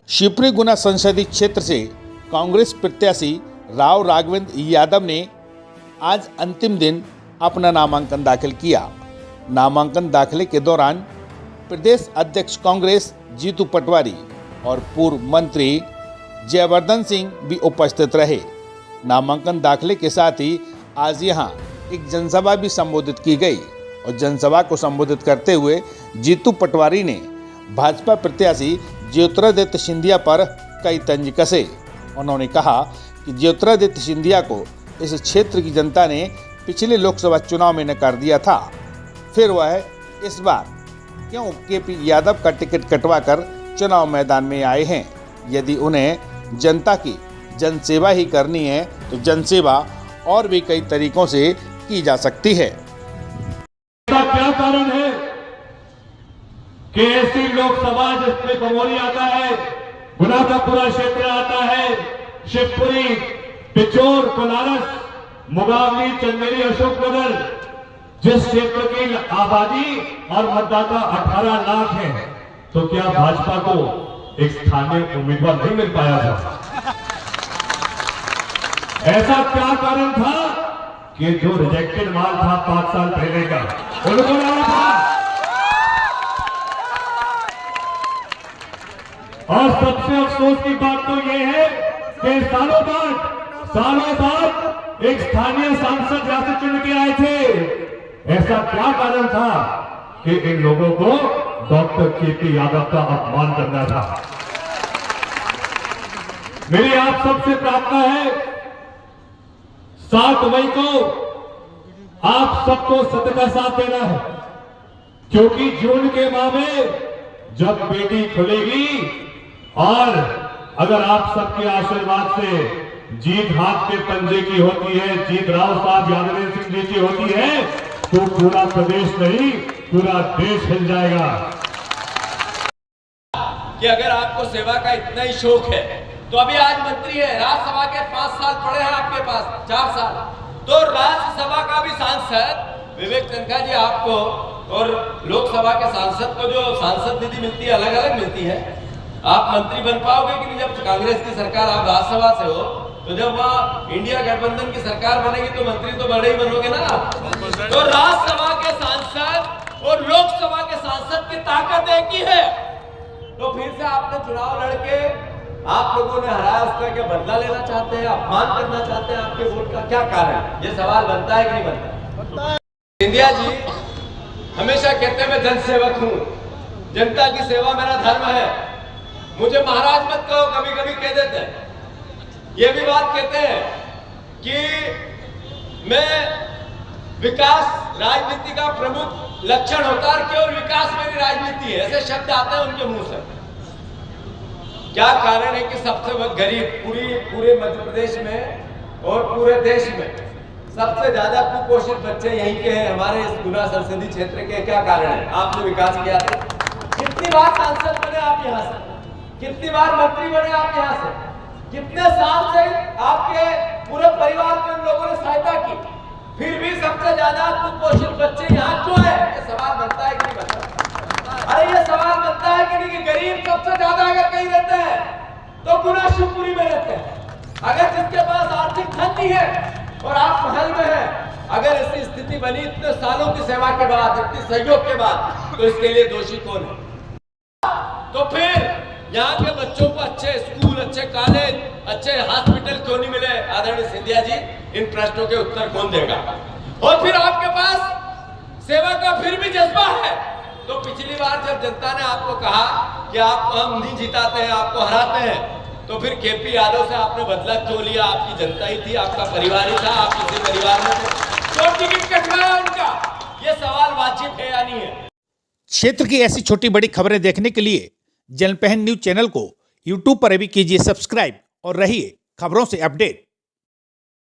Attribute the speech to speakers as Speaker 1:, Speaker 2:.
Speaker 1: शिवपुरी गुना संसदीय क्षेत्र से कांग्रेस प्रत्याशी राव राघवेंद्र यादव ने आज अंतिम दिन अपना नामांकन दाखिल किया। नामांकन दाखिले के दौरान प्रदेश अध्यक्ष कांग्रेस जीतू पटवारी और पूर्व मंत्री जयवर्धन सिंह भी उपस्थित रहे। नामांकन दाखिले के साथ ही आज यहां एक जनसभा भी संबोधित की गई और जनसभा को संबोधित करते हुए जीतू पटवारी ने भाजपा प्रत्याशी ज्योतिरादित्य सिंधिया पर कई तंज कसे। उन्होंने कहा कि ज्योतिरादित्य सिंधिया को इस क्षेत्र की जनता ने पिछले लोकसभा चुनाव में नकार दिया था, फिर वह इस बार क्यों केपी यादव का टिकट कटवाकर चुनाव मैदान में आए हैं। यदि उन्हें जनता की जनसेवा ही करनी है तो जनसेवा और भी कई तरीकों से की जा सकती है।
Speaker 2: क्या कारण है कि ऐसी लोकसभा जिसमें बमोरी आता है, गुना का पूरा क्षेत्र आता है, शिवपुरी, पिचोर, कोलारस, मुगावली, चंदेरी, अशोकनगर, जिस क्षेत्र की आबादी और मतदाता 18 लाख है, तो क्या भाजपा को एक स्थानीय उम्मीदवार नहीं मिल पाया था? ऐसा क्या कारण था कि जो रिजेक्टेड माल था 5 साल पहले का, उनको लाना था। और सबसे अफसोस की बात तो यह है कि सालों बाद एक स्थानीय सांसद यहां से चुन के आए थे। ऐसा क्या कारण था कि इन लोगों को डॉक्टर केपी यादव का अपमान करना था? मेरी आप सबसे प्रार्थना है, 7 मई को आप सबको सत्य का साथ देना है, क्योंकि जून के माह में जब बेटी खुलेगी और अगर आप सबके आशीर्वाद से जीत हाथ के पंजे की होती है, जीत राव साहब यादव सिंह जी की होती है, तो पूरा प्रदेश नहीं पूरा देश हिल जाएगा।
Speaker 3: कि अगर आपको सेवा का इतना ही शौक है तो अभी आज मंत्री है, राज्यसभा के 5 साल पड़े हैं आपके पास, 4 साल, तो राज्यसभा का भी सांसद विवेक तनखा जी आपको और लोकसभा के सांसद को जो सांसद निधि मिलती है अलग अलग मिलती है। आप मंत्री बन पाओगे कि नहीं? जब कांग्रेस की सरकार, आप राज्यसभा से हो, तो जब वहाँ इंडिया गठबंधन की सरकार बनेगी तो मंत्री तो बड़े ही बनोगे ना। तो राज्यसभा के सांसद और लोकसभा के सांसद की ताकत एक ही है। तो फिर से आपने चुनाव लड़के आप लोगों ने हराया, उसका क्या बदला लेना चाहते हैं, अपमान करना चाहते हैं आपके वोट का? क्या कारण? ये सवाल बनता है कि नहीं बनता? सिंधिया जी हमेशा कहते हैं मैं जनसेवक हूँ, जनता की सेवा मेरा धर्म है। मुझे महाराज मत कहो, कभी कभी कह देते हैं। ये भी बात कहते हैं कि मैं विकास राजनीति का प्रमुख लक्षण होता है, केवल विकास मेरी राजनीति है, ऐसे शब्द आते हैं उनके मुंह से। क्या कारण है कि सबसे गरीब पूरे मध्य प्रदेश में और पूरे देश में सबसे ज्यादा कुपोषित बच्चे यहीं के हैं, हमारे इस गुना संसदीय क्षेत्र के? क्या कारण है? आपने विकास किया था? कितनी बार सांसद बने आप यहाँ से, कितनी बार मंत्री बने आप यहाँ से, कितने साल से आपके पूरे परिवार को इन लोगों ने सहायता की, फिर भी सबसे ज्यादा कुपोषित बच्चे यहाँ क्यों है? ये सवाल बनता है कि नहीं बनता? अरे ये सवाल बनता है कि नहीं कि गरीब सबसे ज्यादा अगर कहीं रहते हैं तो गुना शिवपुरी में रहते हैं। अगर जिसके पास आर्थिक धन नहीं है और आप महल में हैं, अगर ऐसी स्थिति बनी इतने सालों की सेवा के बाद, इतने सहयोग के बाद, तो इसके लिए दोषी कौन है? तो फिर यहाँ के बच्चों को अच्छे स्कूल, अच्छे कॉलेज, अच्छे हॉस्पिटल क्यों नहीं मिले? आदरणीय सिंधिया जी, इन प्रश्नों के उत्तर कौन देगा? और फिर आपके पास सेवा का फिर भी जज्बा है, तो पिछली बार जब जनता ने आपको कहा कि आपको हम नहीं जिताते हैं, आपको हराते हैं, तो फिर केपी यादव से आपने बदला क्यों लिया? आपकी जनता ही थी, आपका परिवार ही था, आप किसी परिवार में थे, तो टिकट कटवाया उनका। ये सवाल वाजिब है या नहीं है?
Speaker 1: क्षेत्र की ऐसी छोटी बड़ी खबरें देखने के लिए जनपहन न्यूज चैनल को YouTube पर भी कीजिए सब्सक्राइब और रहिए खबरों से अपडेट।